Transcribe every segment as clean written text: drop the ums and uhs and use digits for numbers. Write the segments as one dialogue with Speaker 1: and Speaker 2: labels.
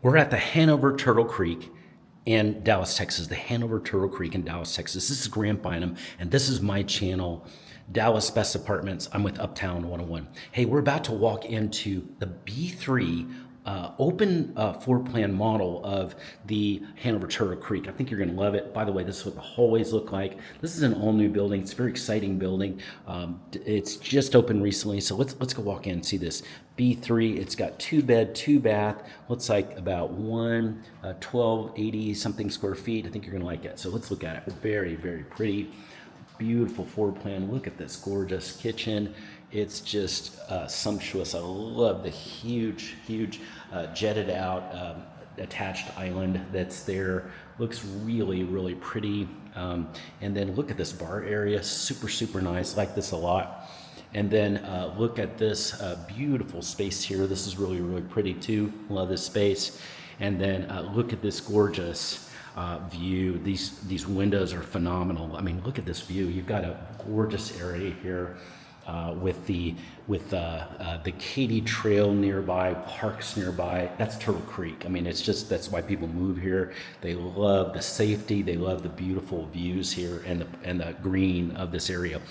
Speaker 1: We're at the Hanover Turtle Creek in Dallas, Texas. The Hanover Turtle Creek in Dallas, Texas. This is Grant Bynum, and this is my channel, Dallas Best Apartments. I'm with Uptown 101. Hey, we're about to walk into the B3 open floor plan model of the Hanover Turtle Creek. I think you're going to love it. By the way, this is what the hallways look like. This is an all new building. It's a very exciting building. It's just opened recently, so let's go walk in and see this. B3, it's got 2 bed, 2 bath, looks like about 1280 something square feet. I think you're gonna like it. So let's look at it. Very, very pretty, beautiful floor plan. Look at this gorgeous kitchen. It's just sumptuous. I love the huge jetted out attached island that's there. Looks really, really pretty. And then look at this bar area, super nice. Like this a lot. And then look at this beautiful space here. This is really, really pretty too. Love this space. And then look at this gorgeous view. These windows are phenomenal. I mean, look at this view. You've got a gorgeous area here with the Katy Trail nearby, parks nearby. That's Turtle Creek. I mean, it's just, that's why people move here. They love the safety. They love the beautiful views here and the green of this area.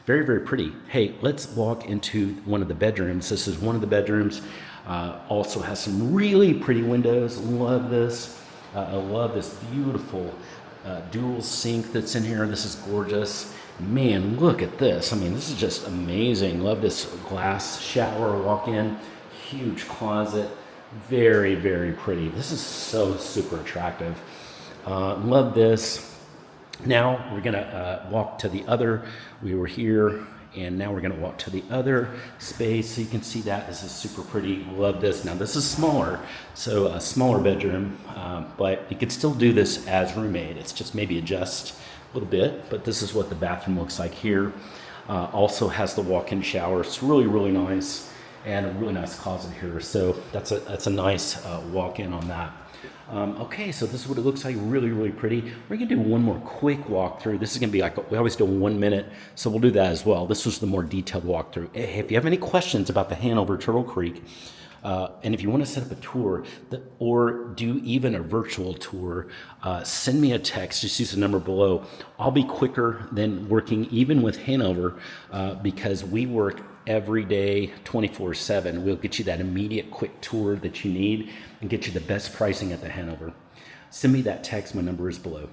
Speaker 1: Very, very pretty. Hey, let's walk into one of the bedrooms. This is one of the bedrooms. Also has some really pretty windows. Love this. I love this beautiful dual sink that's in here. This is gorgeous. Man, look at this. I mean, this is just amazing. Love this glass shower walk-in. Huge closet. Very, very pretty. This is so super attractive. Love this. Now we're gonna walk to the other. We were here, and now we're gonna walk to the other space. So you can see that this is super pretty. Love this. Now this is smaller, so a smaller bedroom, but you could still do this as roommate. It's just maybe adjust a little bit, but this is what the bathroom looks like here. Also has the walk-in shower. It's really, really nice, and a really nice closet here. So that's a nice walk-in on that. Okay, so this is what it looks like. Really, really pretty. We're gonna do one more quick walkthrough. This is gonna be like, we always do 1 minute, so we'll do that as well. This was the more detailed walkthrough. Hey, if you have any questions about the Hanover Turtle Creek, and if you want to set up a tour or do even a virtual tour, send me a text. Just use the number below. I'll be quicker than working even with Hanover because we work every day 24/7. We'll get you that immediate quick tour that you need and get you the best pricing at the Hanover. Send me that text. My number is below.